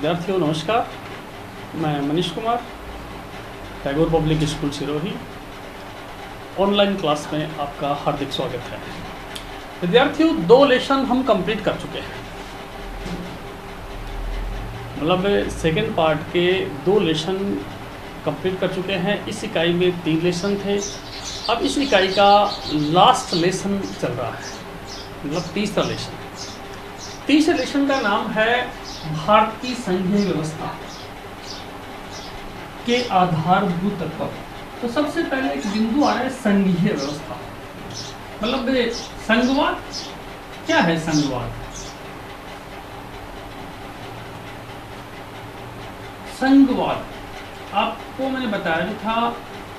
विद्यार्थियों नमस्कार। मैं Manish Kumar, Tagore public school Sirohi. Online class में आपका हार्दिक स्वागत है। विद्यार्थियों, 2 लेसन हम कंप्लीट कर चुके हैं। मतलब सेकेंड पार्ट के 2 लेसन कंप्लीट कर चुके हैं। इस इकाई में 3 लेसन थे। अब इस इकाई का लास्ट लेसन चल रहा है, मतलब तीसरा लेसन। तीसरे लेसन का नाम है भारत की संघीय व्यवस्था के आधारभूत तत्व। तो सबसे पहले एक बिंदु आ रहा है संघीय व्यवस्था, मतलब संघवाद। क्या है संघवाद? संघवाद आपको मैंने बताया भी था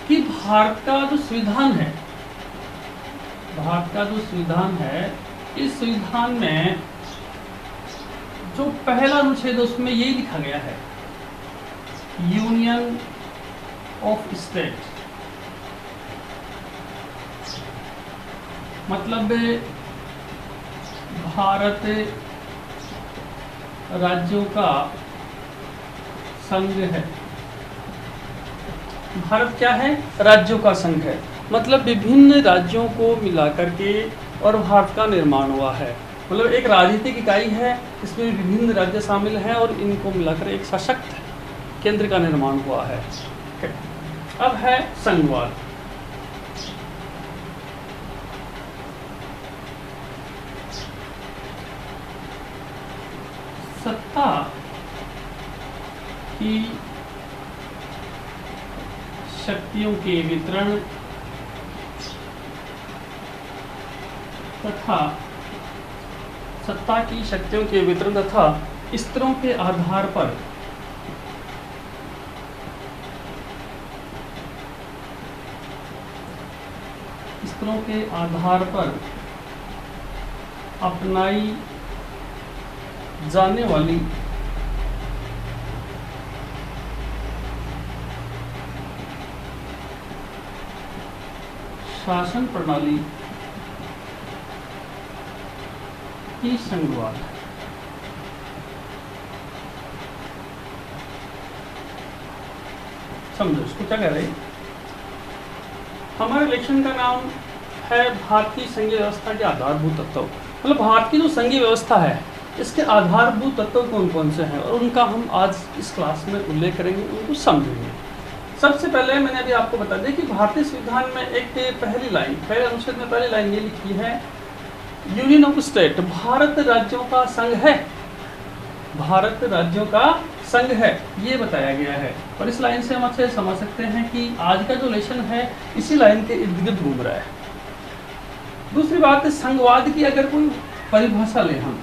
कि भारत का जो संविधान है, इस संविधान में जो पहला अनुच्छेद उसमें यही लिखा गया है, यूनियन ऑफ स्टेट। मतलब भारत राज्यों का संघ है। भारत क्या है? राज्यों का संघ है। मतलब विभिन्न राज्यों को मिलाकर के और भारत का निर्माण हुआ है। मतलब एक राजनीतिक इकाई है, इसमें विभिन्न राज्य शामिल हैं और इनको मिलाकर एक सशक्त केंद्र का निर्माण हुआ है। अब है संघवाद। सत्ता की शक्तियों के वितरण तथा स्तरों के आधार पर अपनाई जाने वाली शासन प्रणाली की संघवाद है। समझो इसको क्या कह रहे हैं। हमारे लेक्चर का नाम है भारतीय संघीय व्यवस्था के आधारभूत तत्व। मतलब भारत की जो संघीय व्यवस्था है, इसके आधारभूत तत्व कौन कौन से हैं और उनका हम आज इस क्लास में उल्लेख करेंगे, उनको समझेंगे। सबसे पहले मैंने अभी आपको बता दिया कि भारतीय संविधान में एक पहले अनुच्छेद में पहली लाइन ये लिखी है, यूनियन ऑफ स्टेट। भारत राज्यों का संघ है। भारत राज्यों का संघ है, ये बताया गया है। और इस लाइन से हम अच्छे समझ सकते हैं कि आज का जो लेसन है इसी लाइन के इर्द गिर्द घूम रहा है। दूसरी बात, संघवाद की अगर कोई परिभाषा लें, हम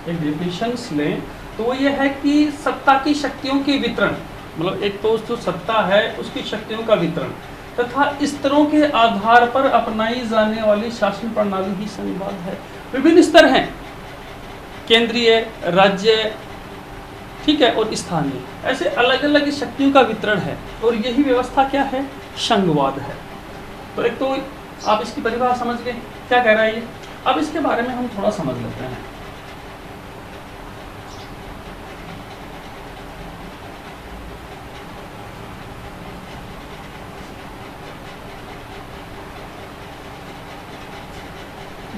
एक डेफिनेशन लें, तो वो ये है कि सत्ता की शक्तियों के वितरण, मतलब एक तो जो सत्ता है उसकी शक्तियों का वितरण तथा स्तरों के आधार पर अपनाई जाने वाली शासन प्रणाली ही संघवाद है। विभिन्न स्तर हैं, केंद्रीय, राज्य, ठीक है, और स्थानीय, ऐसे अलग अलग शक्तियों का वितरण है और यही व्यवस्था क्या है? संघवाद है। तो एक तो आप इसकी परिभाषा समझ गए क्या कह रहा है ये। अब इसके बारे में हम थोड़ा समझ लेते हैं।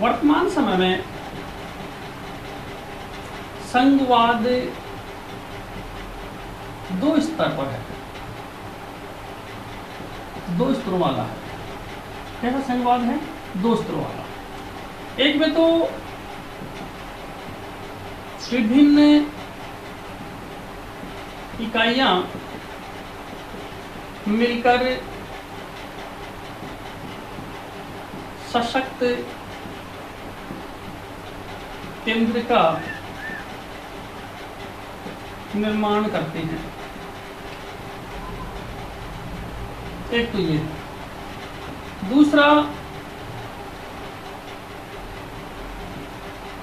वर्तमान समय में संघवाद 2 स्तर पर है, 2 स्तरों वाला है। कैसा संघवाद है? 2 स्तरों वाला। एक में तो विभिन्न इकाइयां मिलकर सशक्त केंद्र का निर्माण करते हैं। एक तो ये। दूसरा,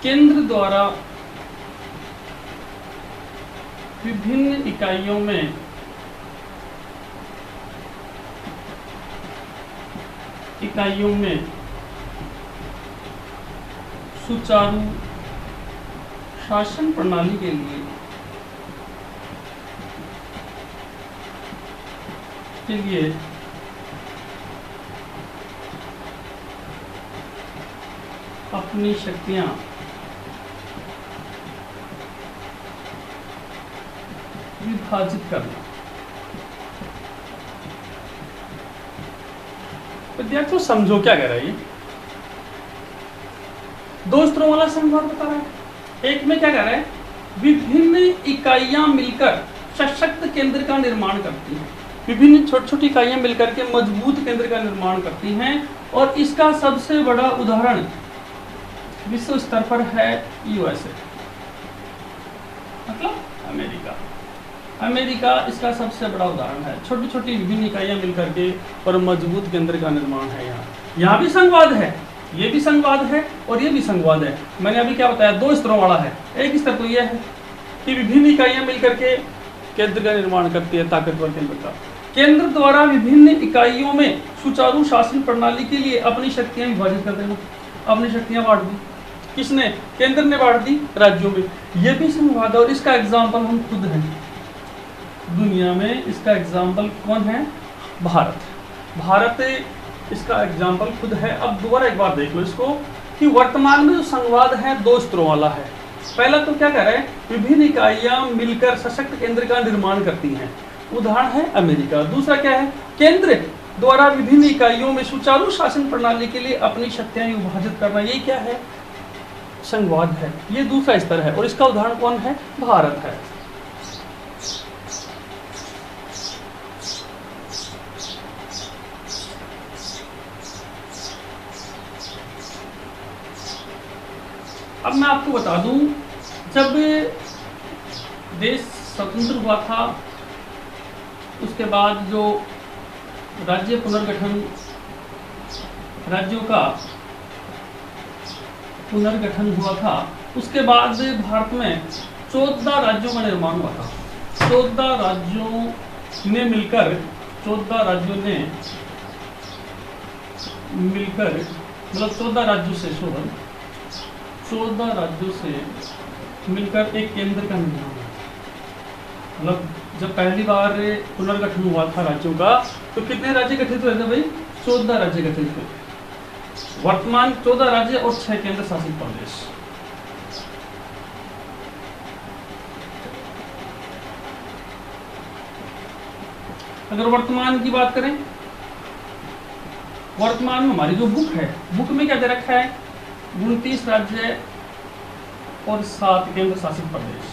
केंद्र द्वारा विभिन्न इकाइयों में इकाइयों में सुचारू शासन प्रणाली के लिए उसके लिए अपनी शक्तियां विभाजित करना। विद्यार्थियों समझो क्या कह रहा है ये, दो स्तरों वाला संवाद बता रहा है। एक में क्या कह रहा है, विभिन्न इकाइयां मिलकर सशक्त केंद्र का निर्माण करती हैं, विभिन्न छोटी छोटी इकाइयां मिलकर के मजबूत केंद्र का निर्माण करती हैं, और इसका सबसे बड़ा उदाहरण विश्व स्तर पर है यूएसए, मतलब अमेरिका। अमेरिका इसका सबसे बड़ा उदाहरण है। छोटी छोटी विभिन्न इकाइयां मिलकर के और मजबूत केंद्र का निर्माण है। यहाँ भी संवाद है, ये भी संवाद है और ये भी संवाद है। मैंने अभी क्या बताया, दो स्तरों वाला है। एक स्तर तो यह है कि विभिन्न इकाइयां मिलकर के केंद्र का निर्माण करती है, ताकतवर केंद्र का। केंद्र द्वारा विभिन्न इकाइयों में सुचारू शासन प्रणाली के लिए अपनी शक्तियां विभाजित कर देना, अपनी शक्तियां बांट दी। किसने? केंद्र ने बांट दी राज्यों में। यह भी संवाद है और इसका एग्जाम्पल हम खुद हैं दुनिया में। इसका एग्जाम्पल कौन है? भारत। भारत इसका एग्जाम्पल खुद है। अब दोबारा एक बार देख लो इसको कि वर्तमान में जो संवाद है दो स्तरों वाला है। पहला तो क्या कह रहे हैं, विभिन्न इकाइयां मिलकर सशक्त केंद्र का निर्माण करती हैं, उदाहरण है अमेरिका। दूसरा क्या है, केंद्र द्वारा विभिन्न इकाइयों में सुचारू शासन प्रणाली के लिए अपनी शक्तियां विभाजित करना, ये क्या है? संवाद है। ये दूसरा स्तर है और इसका उदाहरण कौन है? भारत है। अब मैं आपको बता दूं, जब देश स्वतंत्र हुआ था उसके बाद जो राज्य पुनर्गठन, राज्यों का पुनर्गठन हुआ था, उसके बाद भारत में 14 राज्यों का निर्माण हुआ था। 14 राज्यों ने मिलकर 14 राज्यों से मिलकर एक केंद्र का निर्माण हुआ। मतलब जब पहली बार पुनर्गठन हुआ था राज्यों का, तो कितने राज्य गठित हुए थे भाई? 14 राज्य गठित हुए। वर्तमान 14 राज्य और 6 केंद्र शासित प्रदेश। अगर वर्तमान की बात करें, वर्तमान में हमारी जो बुक है, बुक में क्या दे रखा है? 29 राज्य और 7 केंद्र शासित प्रदेश।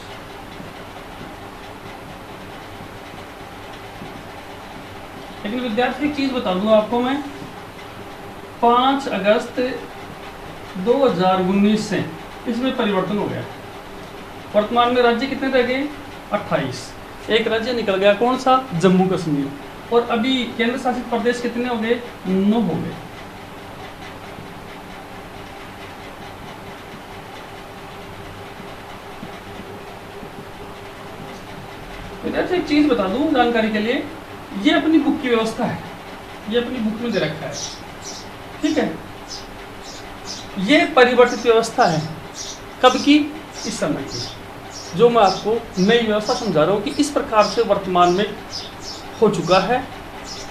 लेकिन विद्यार्थी एक चीज बता दूं आपको मैं, 5 अगस्त 2019 से इसमें परिवर्तन हो गया। वर्तमान में राज्य कितने रह गए? 28। एक राज्य निकल गया, कौन सा? जम्मू कश्मीर। और अभी केंद्र शासित प्रदेश कितने हो गए? 9 हो गए। विद्यार्थी एक चीज बता दूं जानकारी के लिए, ये अपनी बुक की व्यवस्था है, ये अपनी बुक में दे रखा है, ठीक है। ये परिवर्तित व्यवस्था है, कब की? इस समय की। जो मैं आपको नई व्यवस्था समझा रहा हूँ कि इस प्रकार से वर्तमान में हो चुका है।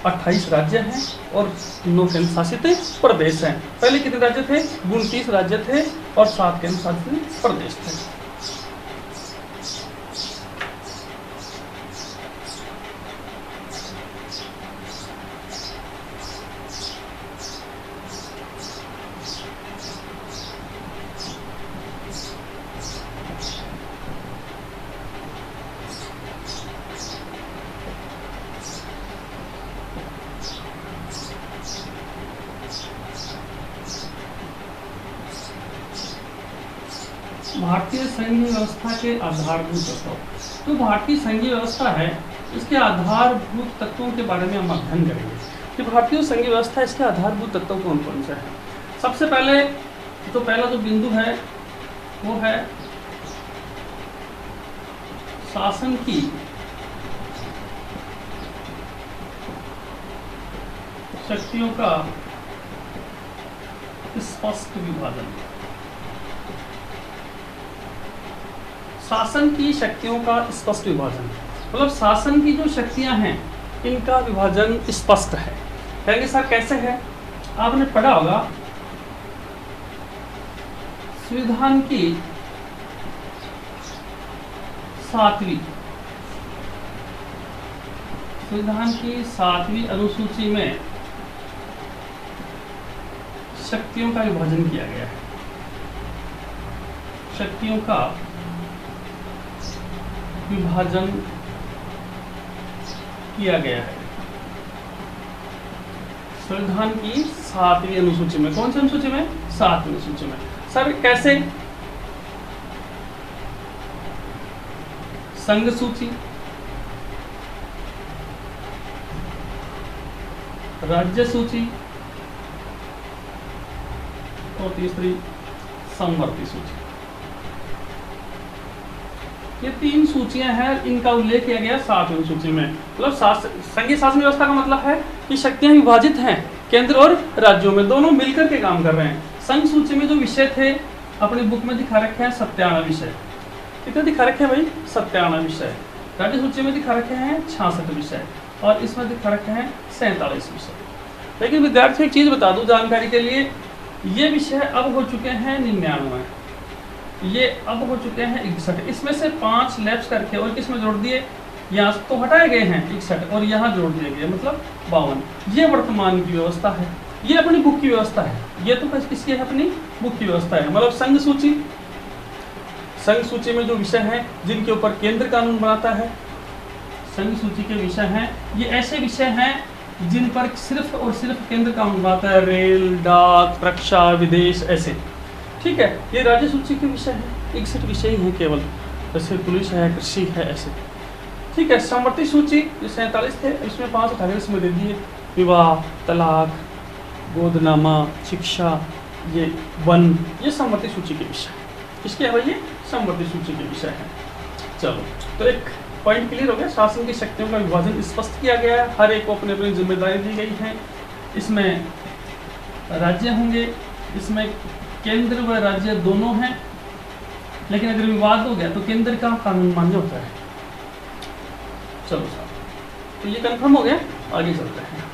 28 राज्य हैं और 9 केंद्र शासित प्रदेश हैं। पहले कितने राज्य थे? 29 राज्य थे और 7 केंद्र शासित प्रदेश थे। भारतीय संघीय व्यवस्था के आधारभूत तत्व। तो भारतीय संघीय व्यवस्था है, इसके आधारभूत तत्वों के बारे में हम अध्ययन करेंगे कि भारतीय संघीय व्यवस्था, इसके आधारभूत तत्व कौन कौन से हैं। सबसे पहले तो पहला जो बिंदु है वो है शासन की शक्तियों का स्पष्ट विभाजन। शासन की शक्तियों का स्पष्ट विभाजन मतलब शासन की जो शक्तियां हैं इनका विभाजन स्पष्ट है। कहेंगे सर कैसे है? आपने पढ़ा होगा संविधान की 7वीं अनुसूची में शक्तियों का विभाजन किया गया है। शक्तियों का विभाजन किया गया है संविधान की 7वीं अनुसूची में। कौन सी अनुसूची में? 7वीं अनुसूची में। सर कैसे? संघ सूची, राज्य सूची और तीसरी समवर्ती सूची। ये 3 सूचियां हैं, इनका उल्लेख किया गया 7वीं सूची में। मतलब संघीय शासन व्यवस्था का मतलब है कि शक्तियां विभाजित हैं केंद्र और राज्यों में, दोनों मिलकर के काम कर रहे हैं। संघ सूची में जो विषय थे अपनी बुक में दिखा रखे हैं 97 विषय। कितने दिखा रखे हैं भाई? 97 विषय। राज्य सूची में दिखा रखे हैं 66 विषय और इसमें दिखा रखे हैं 47 विषय। लेकिन विद्यार्थी एक चीज बता दूं जानकारी के लिए, ये विषय अब हो चुके हैं 99, ये अब हो चुके हैं 61। इसमें से 5 लैप्स करके और किसमें जोड़ दिए? यहाँ तो हटाए गए हैं 61 और यहाँ जोड़ दिए गए, मतलब 52। ये वर्तमान की व्यवस्था है, ये अपनी बुक की व्यवस्था है। ये तो किसकी है? अपनी बुक की व्यवस्था है। मतलब संघ सूची में जो विषय हैं जिनके ऊपर केंद्र कानून बनाता है, संघ सूची के विषय हैं, ये ऐसे विषय हैं जिन पर सिर्फ और सिर्फ केंद्र कानून बनाता है। रेल, डाक, रक्षा, विदेश, ऐसे। ठीक है। ये राज्य सूची के विषय हैं, 61 विषय ही हैं केवल, जैसे पुलिस है, कृषि है, ऐसे। ठीक है। समवर्ती सूची जो 47 थे, इसमें 5 उठा के इसमें दे दिए। विवाह, तलाक, गोदनामा, शिक्षा, ये वन, ये समवर्ती सूची के विषय। किसके है भाई? ये समवर्ती सूची के विषय है। चलो, तो एक पॉइंट क्लियर हो गया। शासन की शक्तियों का विभाजन स्पष्ट किया गया है, हर एक को अपनी अपनी जिम्मेदारी दी गई है। इसमें राज्य होंगे, इसमें केंद्र व राज्य दोनों हैं, लेकिन अगर विवाद हो गया तो केंद्र का कानून मान्य होता है। चलो साहब, तो ये कंफर्म हो गया, आगे चलते हैं।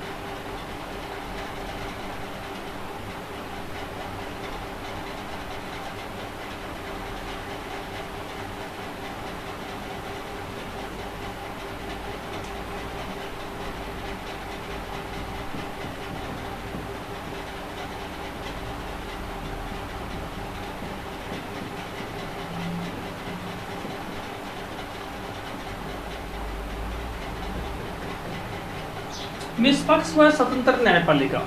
निष्पक्ष व स्वतंत्र न्यायपालिका,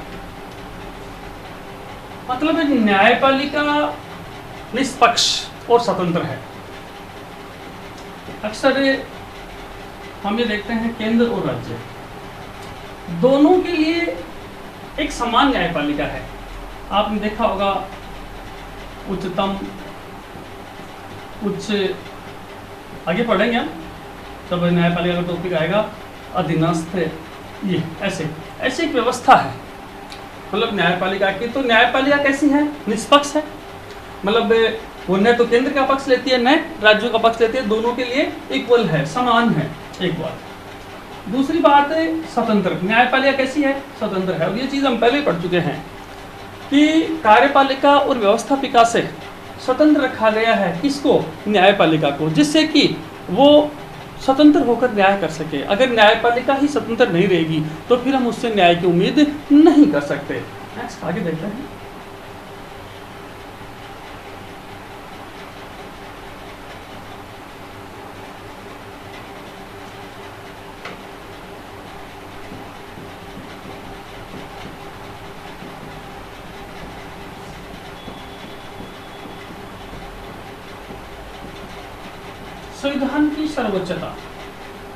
मतलब न्यायपालिका निष्पक्ष और स्वतंत्र है। अक्सर हम ये देखते हैं केंद्र और राज्य दोनों के लिए एक समान न्यायपालिका है। आपने देखा होगा उच्चतम, उच्च, आगे पढ़ेंगे हम तब न्यायपालिका का टॉपिक आएगा, अधीनस्थ, ये ऐसे ऐसे एक व्यवस्था है मतलब न्यायपालिका की। तो न्यायपालिका कैसी है? निष्पक्ष है, मतलब वो न तो केंद्र का पक्ष लेती है न राज्यों का पक्ष लेती है, दोनों के लिए इक्वल है, समान है। एक बात। दूसरी बात है स्वतंत्र। न्यायपालिका कैसी है? स्वतंत्र है। और ये चीज़ हम पहले ही पढ़ चुके हैं कि कार्यपालिका और व्यवस्थापिका से स्वतंत्र रखा गया है। किसको? न्यायपालिका को, जिससे कि वो स्वतंत्र होकर न्याय कर सके। अगर न्यायपालिका ही स्वतंत्र नहीं रहेगी तो फिर हम उससे न्याय की उम्मीद नहीं कर सकते। नेक्स्ट आगे देखते हैं। संविधान की सर्वोच्चता,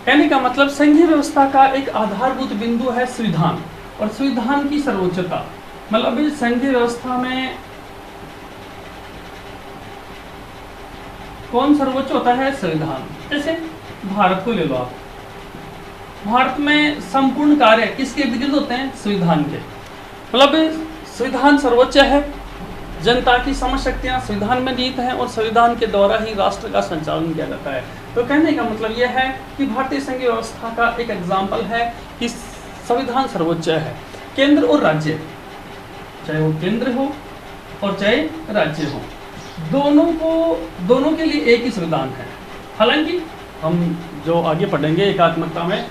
कहने का मतलब संघीय व्यवस्था का एक आधारभूत बिंदु है संविधान, और संविधान की सर्वोच्चता मतलब इस संघीय व्यवस्था में कौन सर्वोच्च होता है? संविधान। जैसे भारत को ले लो आप, भारत में संपूर्ण कार्य किसके इर्द गिर्द होते हैं? संविधान के। मतलब संविधान सर्वोच्च है जनता की समझ शक्तियाँ संविधान में निहित हैं और संविधान के द्वारा ही राष्ट्र का संचालन किया जाता है। तो कहने का मतलब यह है कि भारतीय संघीय व्यवस्था का एक एग्जाम्पल है कि संविधान सर्वोच्च है। केंद्र और राज्य, चाहे वो केंद्र हो और चाहे राज्य हो, दोनों के लिए एक ही संविधान है। हालांकि हम जो आगे पढ़ेंगे एकात्मकता में,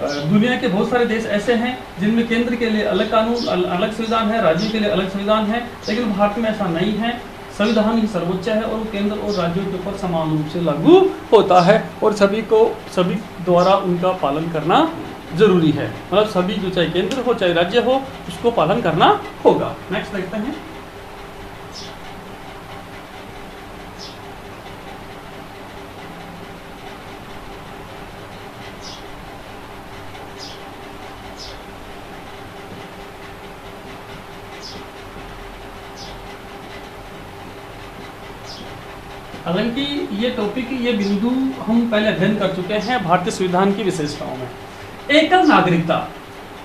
दुनिया के बहुत सारे देश ऐसे हैं जिनमें केंद्र के लिए अलग कानून, अलग संविधान है, राज्यों के लिए अलग संविधान है, लेकिन भारत में ऐसा नहीं है। संविधान ही सर्वोच्च है और वो केंद्र और राज्यों के ऊपर समान रूप से लागू होता है और सभी द्वारा उनका पालन करना जरूरी है। मतलब सभी, जो चाहे केंद्र हो चाहे राज्य हो, उसको पालन करना होगा। नेक्स्ट देखते हैं। हालांकि ये टॉपिक, ये बिंदु हम पहले अध्ययन कर चुके हैं भारतीय संविधान की विशेषताओं में। एकल नागरिकता,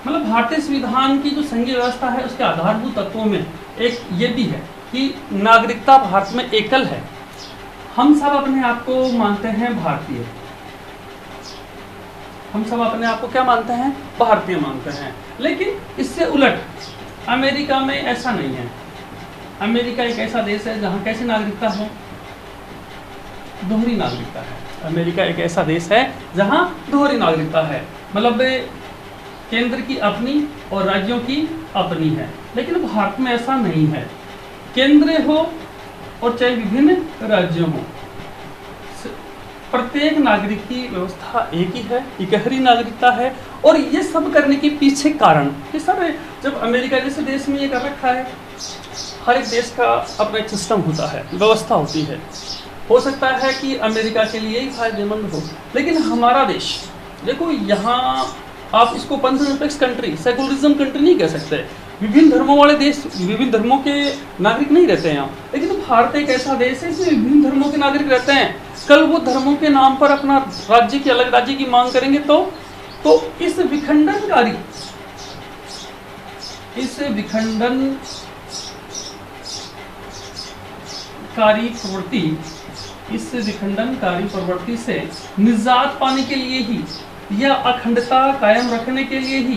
मतलब भारतीय संविधान की जो संघीय व्यवस्था है उसके आधारभूत तत्वों में एक ये भी है कि नागरिकता भारत में एकल है। हम सब अपने आप को मानते हैं भारतीय, हम सब अपने आप को क्या मानते हैं? भारतीय मानते हैं। लेकिन इससे उलट अमेरिका में ऐसा नहीं है। अमेरिका एक ऐसा देश है जहाँ कैसी नागरिकता है? दोहरी नागरिकता है। अमेरिका एक ऐसा देश है जहां दोहरी नागरिकता है, मतलब केंद्र की अपनी और राज्यों की अपनी है। लेकिन भारत में ऐसा नहीं है, केंद्र हो और चाहे विभिन्न राज्य हो, प्रत्येक नागरिक की व्यवस्था एक ही है, इकहरी नागरिकता है। और ये सब करने के पीछे कारण कि सर, जब अमेरिका जैसे देश में ये कर रखा है, हर एक देश का अपना एक सिस्टम होता है, व्यवस्था होती है। हो सकता है कि अमेरिका के लिए ही फायदेमंद हो, लेकिन हमारा देश देखो, यहाँ आप इसको पंथनिरपेक्ष कंट्री, सेकुलरिज्म कंट्री नहीं कह सकते। विभिन्न धर्मों वाले देश, विभिन्न धर्मों के नागरिक नहीं रहते हैं यहाँ, लेकिन भारत एक ऐसा देश है जिसमें विभिन्न धर्मों के नागरिक रहते हैं। कल वो धर्मों के नाम पर अपना राज्य की, अलग राज्य की मांग करेंगे तो इस विखंडनकारी प्रवृत्ति से निजात पाने के लिए ही या अखंडता कायम रखने के लिए ही,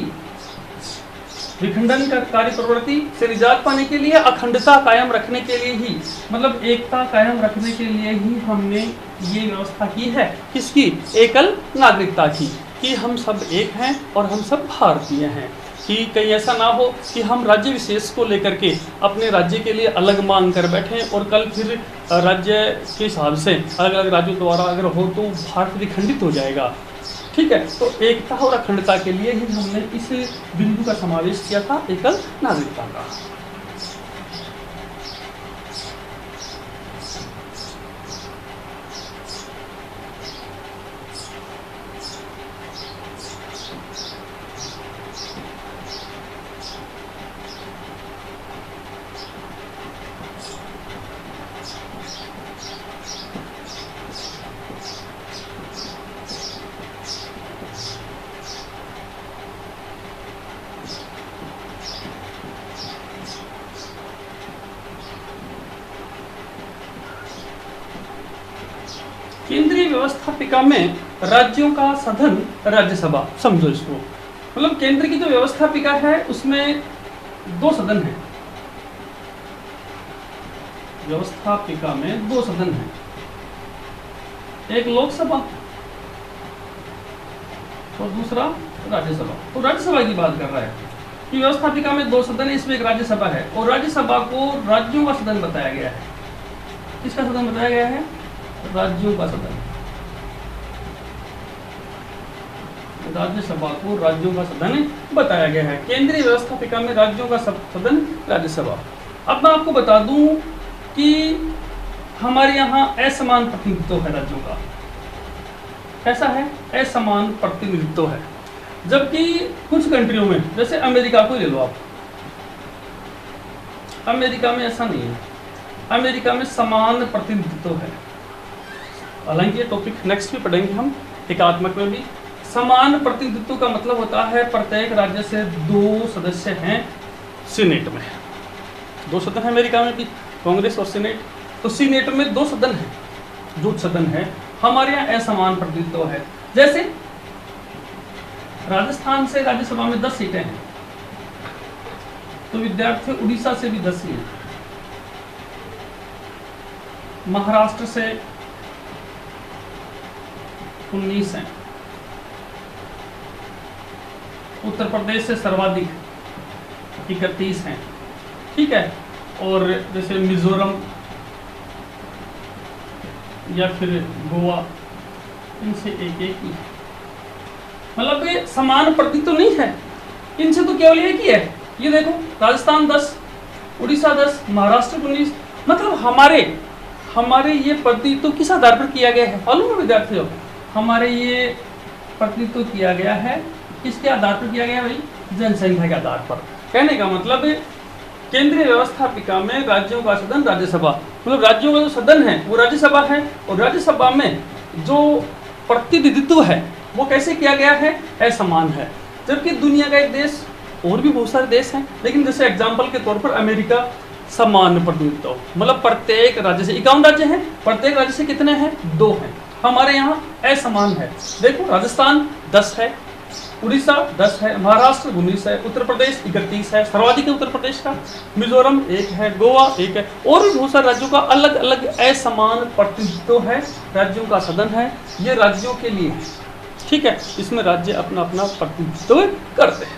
विखंडनकारी प्रवृत्ति से निजात पाने के लिए, अखंडता कायम रखने के लिए ही, मतलब एकता कायम रखने के लिए ही हमने ये व्यवस्था की है। किसकी? एकल नागरिकता की, कि हम सब एक हैं और हम सब भारतीय हैं। कि कहीं ऐसा ना हो कि हम राज्य विशेष को लेकर के अपने राज्य के लिए अलग मांग कर बैठें और कल फिर राज्य के हिसाब से अलग अलग राज्यों द्वारा अगर हो तो भारत विखंडित हो जाएगा। ठीक है, तो एकता और अखंडता के लिए ही हमने इस बिंदु का समावेश किया था, एकल नागरिकता का। केंद्रीय व्यवस्थापिका में राज्यों का सदन राज्यसभा, समझो इसको। मतलब केंद्र की जो व्यवस्थापिका है उसमें दो सदन हैं, व्यवस्थापिका में दो सदन हैं, एक लोकसभा और दूसरा राज्यसभा। तो राज्यसभा की बात कर रहा है कि व्यवस्थापिका में दो सदन है, इसमें एक राज्यसभा है और राज्यसभा को राज्यों का सदन बताया गया है। किसका सदन बताया गया है? राज्यों का सदन। राज्यसभा को राज्यों का सदन बताया गया है। केंद्रीय व्यवस्थापिका में राज्यों का सदन राज्यसभा। अब मैं आपको बता दूं कि हमारे यहाँ असमान प्रतिनिधित्व है राज्यों का। कैसा है? असमान प्रतिनिधित्व है। जबकि कुछ कंट्रियों में, जैसे अमेरिका को ले लो आप, अमेरिका में ऐसा नहीं है। अमेरिका में समान प्रतिनिधित्व है। हालांकि ये टॉपिक नेक्स्ट भी पढ़ेंगे हम एकात्मक में भी। समान प्रतिनिधित्व का मतलब होता है प्रत्येक राज्य से 2 सदस्य हैं सीनेट में। 2 सदस्य हैं अमेरिका में भी। कांग्रेस और सीनेट। तो सीनेट में 2 सदन है, जुट सदन है। हमारे यहाँ असमान प्रतिनिधित्व है। जैसे राजस्थान से राज्यसभा में 10 सीटें हैं, तो विद्यार्थी उड़ीसा से भी 10 ही हैं, महाराष्ट्र से 19 हैं, उत्तर प्रदेश से सर्वाधिक 31 हैं, ठीक है। और जैसे मिजोरम या फिर गोवा, इनसे एक एक ही, मतलब ये समान प्रतिनिधित्व तो नहीं है, इनसे तो केवल एक ही है। ये देखो, राजस्थान 10, उड़ीसा 10, महाराष्ट्र 19। मतलब हमारे ये प्रतिनिधित्व किस आधार पर किया गया है मालूम है विद्यार्थियों? हमारे ये प्रतिनिधित्व किया गया है, किसके आधार पर किया गया है भाई? जनसंख्या के आधार पर। कहने का मतलब केंद्रीय व्यवस्थापिका में राज्यों का सदन राज्यसभा, मतलब राज्यों का जो सदन है वो राज्यसभा है, और राज्यसभा में जो प्रतिनिधित्व है वो कैसे किया गया है? असमान है। जबकि दुनिया का एक देश, और भी बहुत सारे देश हैं, लेकिन जैसे एग्जाम्पल के तौर पर अमेरिका, समान प्रतिनिधित्व, मतलब प्रत्येक राज्य से 51 राज्य हैं, प्रत्येक राज्य से कितने हैं? 2 हैं। हमारे यहाँ असमान है। देखो, राजस्थान 10 है, उड़ीसा 10 है, महाराष्ट्र 19 है, उत्तर प्रदेश 31 है, सर्वाधिक है उत्तर प्रदेश का, मिजोरम 1 है, गोवा 1 है, और भी बहुत सारे राज्यों का अलग अलग असमान प्रतिनिधित्व है। राज्यों का सदन है, ये राज्यों के लिए है, ठीक है। इसमें राज्य अपना अपना प्रतिनिधित्व करते हैं।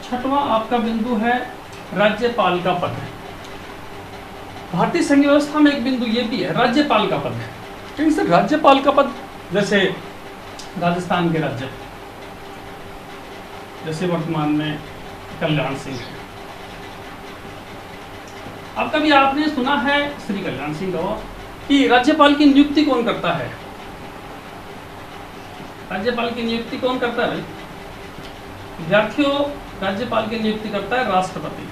छठवां आपका बिंदु है राज्यपाल का पद। भारतीय संघ व्यवस्था में एक बिंदु ये भी है, राज्यपाल का पद है। लेकिन सर राज्यपाल का पद, जैसे राजस्थान के राज्य, जैसे वर्तमान में कल्याण सिंह है, अब कभी आपने सुना है श्री कल्याण सिंह का कि राज्यपाल की नियुक्ति कौन करता है? राज्यपाल की नियुक्ति कौन करता है भाई? विद्यार्थियों, राज्यपाल की नियुक्ति करता है राष्ट्रपति,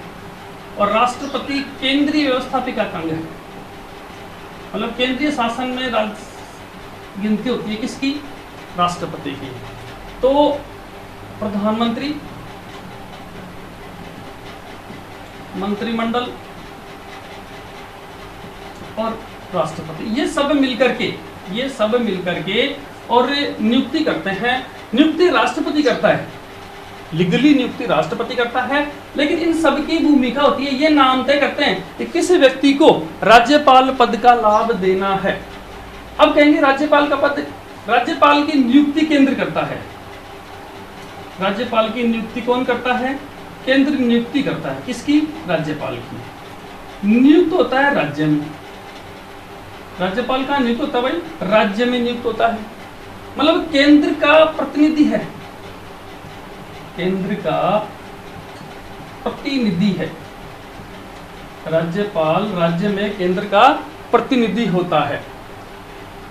और राष्ट्रपति केंद्रीय व्यवस्थापिका का अंग है। मतलब केंद्रीय शासन में गिनती होती है किसकी? राष्ट्रपति की। तो प्रधानमंत्री, मंत्रिमंडल और राष्ट्रपति, ये सब मिलकर के और नियुक्ति करते हैं। नियुक्ति राष्ट्रपति करता है, लीगली नियुक्ति राष्ट्रपति करता है, लेकिन इन सब की भूमिका होती है, ये नाम तय करते हैं कि किस व्यक्ति को राज्यपाल पद का लाभ देना है। अब कहेंगे राज्यपाल का पद, राज्यपाल की नियुक्ति केंद्र करता है। राज्यपाल की नियुक्ति कौन करता है? केंद्र नियुक्ति करता है। किसकी? राज्यपाल की। नियुक्त होता है राज्य में। राज्यपाल का नियुक्त होता है भाई? राज्य में नियुक्त होता है। मतलब केंद्र का प्रतिनिधि है, केंद्र का प्रतिनिधि है। राज्यपाल राज्य में केंद्र का प्रतिनिधि होता है,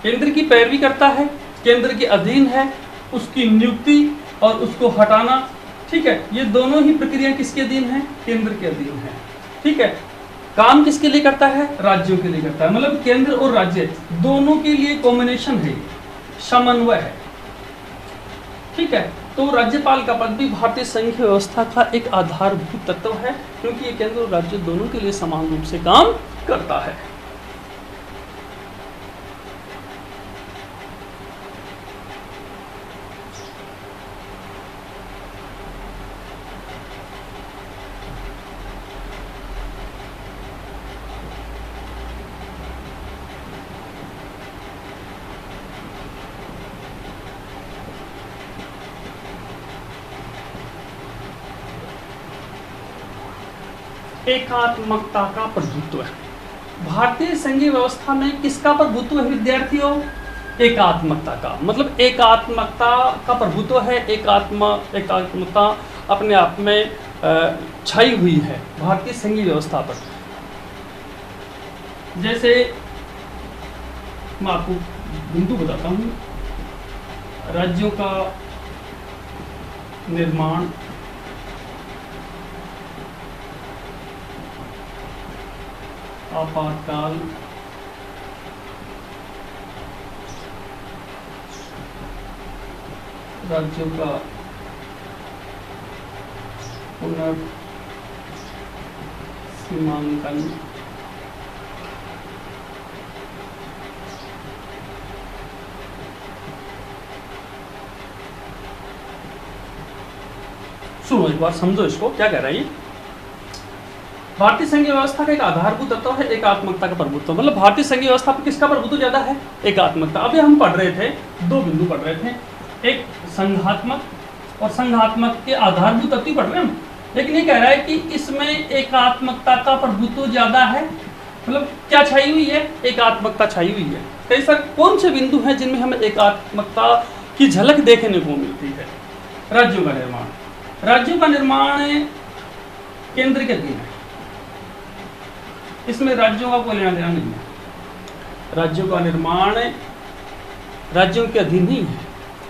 केंद्र की पैरवी करता है, केंद्र के अधीन है, उसकी नियुक्ति और उसको हटाना, ठीक है, ये दोनों ही प्रक्रिया किसके अधीन है? केंद्र के अधीन है, ठीक है। काम किसके लिए करता है? राज्यों के लिए करता है। मतलब केंद्र और राज्य दोनों के लिए कॉम्बिनेशन है, समन्वय है, ठीक है। तो राज्यपाल का पद भी भारतीय संघीय व्यवस्था का एक आधारभूत तत्व है, क्योंकि ये केंद्र और राज्य दोनों के लिए समान रूप से काम करता है। एकात्मकता का प्रभुत्व है। भारतीय संघीय व्यवस्था में किसका प्रभुत्व है विद्यार्थियों? एकात्मकता का। मतलब एकात्मकता का प्रभुत्व है। एकात्मकता अपने आप में छाई हुई है भारतीय संघीय व्यवस्था पर। जैसे मैं आपको बिंदु बताता हूँ, राज्यों का निर्माण आपातकाल राज्यों का पुनर्सीमांकन सुनो एक बार समझो इसको, क्या कह रहा है ये। भारतीय संघीय व्यवस्था का एक आधारभूत तत्व है एकात्मकता का प्रभुत्व। मतलब भारतीय संघीय व्यवस्था पर किसका प्रभुत्व ज्यादा है? एकात्मकता। अभी हम पढ़ रहे थे, दो बिंदु पढ़ रहे थे, एक संघात्मक और संघात्मक के आधारभूत तत्व पढ़ रहे हैं हम। लेकिन ये कह रहा है कि इसमें एकात्मकता का प्रभुत्व ज्यादा है। मतलब क्या छाई हुई है? एकात्मकता छाई हुई है। कई सर कौन से बिंदु हैं जिनमें हमें एकात्मकता की झलक देखने को मिलती है? राज्यों का निर्माण। राज्यों का निर्माण केंद्र के अधीन है, इसमें राज्यों का कोई लेना देना नहीं है। राज्यों का निर्माण राज्यों के अधीन नहीं है।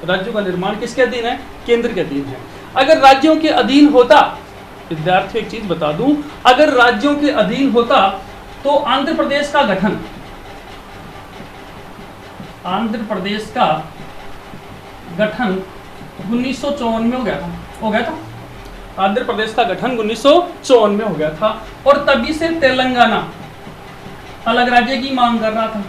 राज्यों का निर्माण किसके अधीन है? केंद्र के अधीन है। अगर राज्यों के अधीन होता, विद्यार्थी एक चीज बता दूं, अगर राज्यों के अधीन होता तो आंध्र प्रदेश का गठन, आंध्र प्रदेश का गठन 1954 में हो गया था। आंध्र प्रदेश का गठन 1954 में हो गया था और तभी से तेलंगाना अलग राज्य की मांग कर रहा था।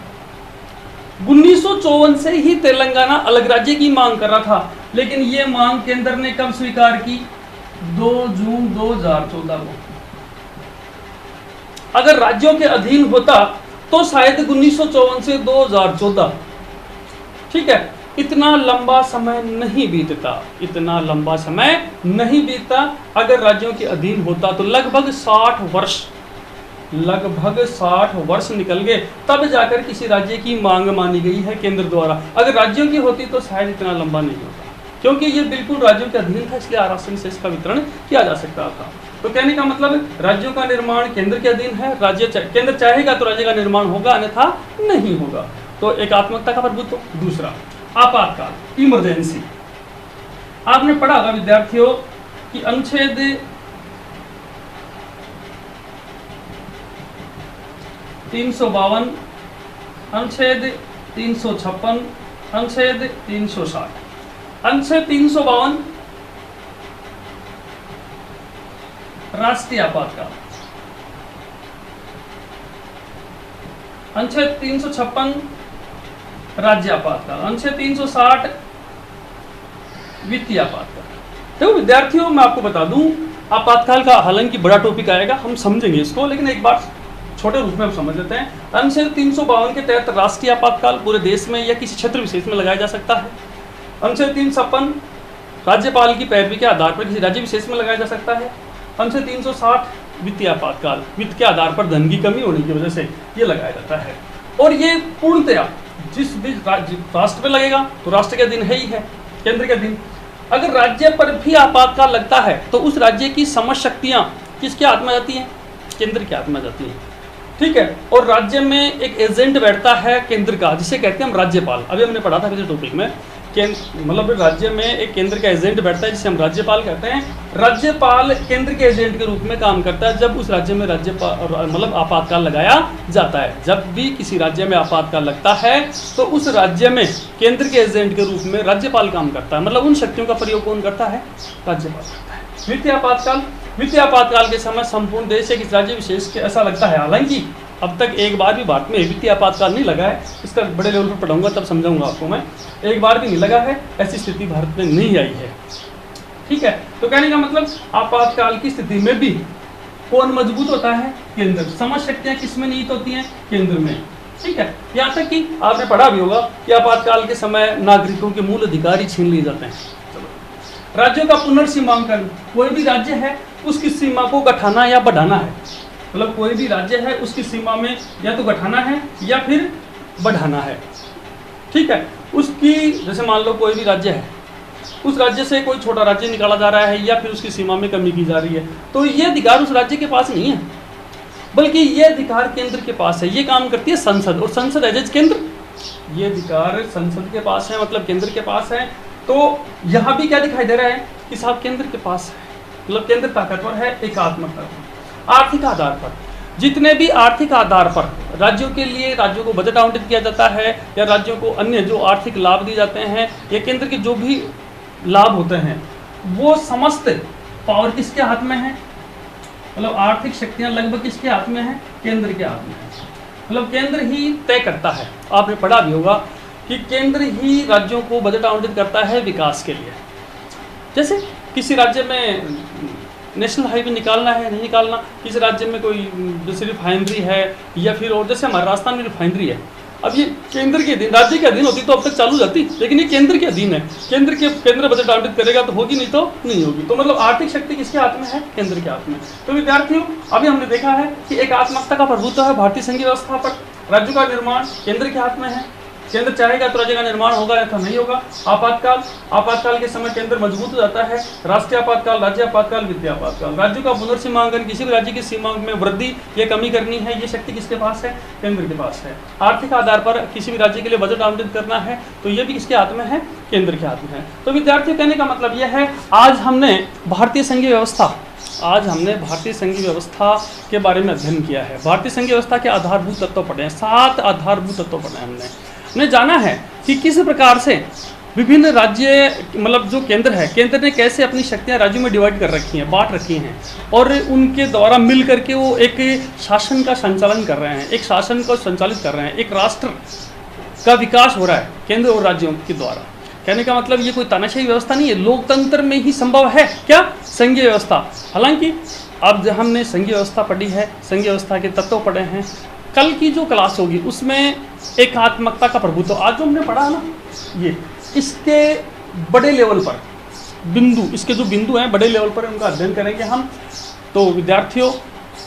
1954 से ही तेलंगाना अलग राज्य की मांग कर रहा था, लेकिन ये मांग केंद्र ने कब स्वीकार की? 2 जून 2014 को। अगर राज्यों के अधीन होता तो शायद 1954 से 2014, ठीक है, इतना लंबा समय नहीं बीतता, इतना लंबा समय नहीं बीतता। अगर राज्यों के अधीन होता तो लगभग 60 वर्ष निकल गए, तब जाकर किसी राज्य की मांग मानी गई है केंद्र द्वारा। अगर राज्यों की होती तो शायद इतना लंबा नहीं होता, क्योंकि ये बिल्कुल राज्यों के अधीन था, इसलिए आरक्षण से इसका वितरण किया जा सकता था। तो कहने का मतलब राज्यों का निर्माण केंद्र के अधीन है, केंद्र चाहेगा तो राज्य का निर्माण होगा, अन्यथा नहीं होगा। तो एकात्मकता का प्रभुत्व। दूसरा, आपातकाल, इमरजेंसी। आपने पढ़ा होगा विद्यार्थियों कि अनुच्छेद 352, अनुच्छेद 356, अनुच्छेद 360। अनुच्छेद 352 राष्ट्रीय आपातकाल, अनुच्छेद 356 राज्य आपातकाल, अनुच्छेद 360 वित्तीय आपातकाल। देखो विद्यार्थियों, मैं आपको बता दूं, आपातकाल का हालांकि बड़ा टॉपिक आएगा, हम समझेंगे इसको, लेकिन एक बार छोटे रूप में हम समझ लेते हैं। अनुच्छेद 352 के तहत राष्ट्रीय आपातकाल पूरे देश में या किसी क्षेत्र विशेष में लगाया जा सकता है। अनुच्छेद 356 राज्यपाल की पैरवी के आधार पर किसी राज्य विशेष में लगाया जा सकता है। अनुच्छेद 360 वित्तीय आपातकाल, वित्त के आधार पर धन की कमी होने की वजह से ये लगाया जाता है। और ये पूर्णतया जिस भी राष्ट्र पे लगेगा तो राष्ट्र के अधीन है ही है, केंद्र के अधीन। अगर राज्य पर भी आपातकाल लगता है तो उस राज्य की समस्त शक्तियां किसके हाथ में जाती हैं? केंद्र के हाथ में जाती हैं, ठीक है। और राज्य में एक एजेंट बैठता है केंद्र का, जिसे कहते हैं हम राज्यपाल। अभी हमने पढ़ा था पिछले टॉपिक में, मतलब राज्य में एक केंद्र का एजेंट बैठता है जिसे हम राज्यपाल कहते हैं। राज्यपाल केंद्र के एजेंट के रूप में काम करता है जब उस राज्य में मतलब आपातकाल लगाया जाता है। जब भी किसी राज्य में आपातकाल लगता है तो उस राज्य में केंद्र के एजेंट के रूप में राज्यपाल काम करता है। मतलब उन शक्तियों का प्रयोग कौन करता है? राज्यपाल करता है। वित्तीय आपातकाल, वित्तीय आपातकाल के समय संपूर्ण देश या किसी राज्य विशेष के ऐसा लगता है। हालांकि अब तक एक बार भी भारत में वित्तीय आपातकाल नहीं लगा है, इसका बड़े लेवल पर पढ़ाऊंगा तब समझाऊंगा आपको मैं। एक बार भी नहीं लगा है, ऐसी स्थिति भारत में नहीं आई है, ठीक है। तो कहने का मतलब आपातकाल की स्थिति में भी कौन मजबूत होता है? केंद्र। समस्त शक्तियां किस में निहित होती हैं? केंद्र में, ठीक है। यहाँ तक कि आपने पढ़ा भी होगा कि आपातकाल के समय नागरिकों के मूल अधिकार ही छीन लिए जाते हैं। राज्यों का पुनर्सीमांकन, कोई भी राज्य है उसकी सीमा को गठाना या बढ़ाना है। मतलब कोई भी राज्य है उसकी सीमा में या तो गठाना है या फिर बढ़ाना है, ठीक है। उसकी जैसे मान लो कोई भी राज्य है, उस राज्य से कोई छोटा राज्य निकाला जा रहा है या फिर उसकी सीमा में कमी की जा रही है, तो ये अधिकार उस राज्य के पास नहीं है, बल्कि ये अधिकार केंद्र के पास है। ये काम करती है संसद, और संसद एज केंद्र, ये अधिकार संसद के पास है, मतलब केंद्र के पास है। तो यहाँ भी क्या दिखाई दे रहा है कि साहब केंद्र के पास है, मतलब केंद्र ताकतवर है एकात्मक ताकतवर। आर्थिक आधार पर जितने भी आर्थिक आधार पर राज्यों के लिए राज्यों को बजट आवंटित किया जाता है या राज्यों को अन्य जो आर्थिक लाभ दिए जाते हैं या केंद्र के जो भी लाभ होते हैं वो समस्त पावर किसके हाथ में है, मतलब आर्थिक शक्तियां लगभग किसके हाथ में है, केंद्र के हाथ में है। मतलब केंद्र ही तय करता है, आपने पढ़ा भी होगा कि केंद्र ही राज्यों को बजट आवंटित करता है विकास के लिए। जैसे किसी राज्य में नेशनल हाईवे निकालना है नहीं निकालना, किसी राज्य में कोई जैसे रिफाइनरी है या फिर और जैसे हमारे राजस्थान में रिफाइनरी है, अब ये केंद्र के अधीन, राज्य के अधीन होती तो अब तक चालू जाती, लेकिन ये केंद्र के अधीन है, केंद्र बजट आवंटित करेगा तो होगी, नहीं तो नहीं होगी। तो मतलब आर्थिक शक्ति किसके हाथ में है, केंद्र के हाथ में। तो विद्यार्थियों अभी हमने देखा है कि एकात्मकता का प्रभुत्व है भारतीय संघीय व्यवस्था पर, राज्यों का निर्माण केंद्र के हाथ में है, केंद्र चाहेगा तो राज्य का निर्माण होगा या तो नहीं होगा। आपातकाल के समय केंद्र मजबूत हो जाता है, राष्ट्रीय आपातकाल, राज्य आपातकाल, वित्तीय आपातकाल। राज्यों का पुनर्सीमांकन, किसी भी राज्य की सीमा में वृद्धि या कमी करनी है, ये शक्ति किसके पास है, केंद्र के पास है। आर्थिक आधार पर किसी भी राज्य के लिए बजट आवंटित करना है तो ये भी किसके हाथ में है, केंद्र के हाथ में है। तो विद्यार्थियों कहने का मतलब यह है आज हमने भारतीय संघीय व्यवस्था के बारे में अध्ययन किया है। भारतीय संघीय व्यवस्था के आधारभूत तत्व पढ़े हैं, 7 आधारभूत तत्व पढ़े हमने जाना है कि किस प्रकार से विभिन्न राज्य, मतलब जो केंद्र है, केंद्र ने कैसे अपनी शक्तियां राज्यों में डिवाइड कर रखी हैं, बांट रखी हैं और उनके द्वारा मिल करके वो एक शासन का संचालन कर रहे हैं, एक शासन को संचालित कर रहे हैं, एक राष्ट्र का विकास हो रहा है केंद्र और राज्यों के द्वारा। कहने का मतलब ये कोई तानाशाही व्यवस्था नहीं है, लोकतंत्र में ही संभव है क्या, संघीय व्यवस्था। हालांकि अब जब हमने संघीय व्यवस्था पढ़ी है, संघीय व्यवस्था के तत्व पढ़े हैं, कल की जो क्लास होगी उसमें एकात्मकता का प्रभुत्व, आज जो हमने पढ़ा ना ये, इसके बड़े लेवल पर बिंदु, इसके जो बिंदु हैं बड़े लेवल पर उनका अध्ययन करेंगे हम। तो विद्यार्थियों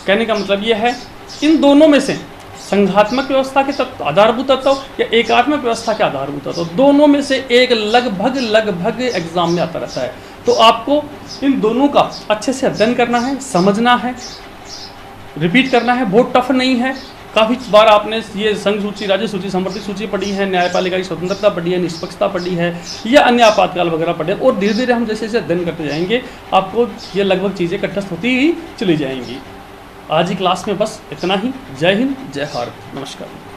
कहने का मतलब यह है इन दोनों में से संघात्मक व्यवस्था के तत्व, आधारभूत तत्व या एकात्मक व्यवस्था के आधारभूत तत्व, दोनों में से एक लगभग एग्जाम में आता रहता है। तो आपको इन दोनों का अच्छे से अध्ययन करना है, समझना है, रिपीट करना है, बहुत टफ नहीं है। काफ़ी बार आपने ये संघ सूची, राज्य सूची, समवर्ती सूची पढ़ी है, न्यायपालिका की स्वतंत्रता पढ़ी है, निष्पक्षता पढ़ी है या अन्य आपातकाल वगैरह पढ़े, और धीरे धीरे हम जैसे जैसे अध्ययन करते जाएंगे आपको ये लगभग चीज़ें कंठस्थ होती ही चली जाएंगी। आज की क्लास में बस इतना ही। जय हिंद, जय भारत, नमस्कार।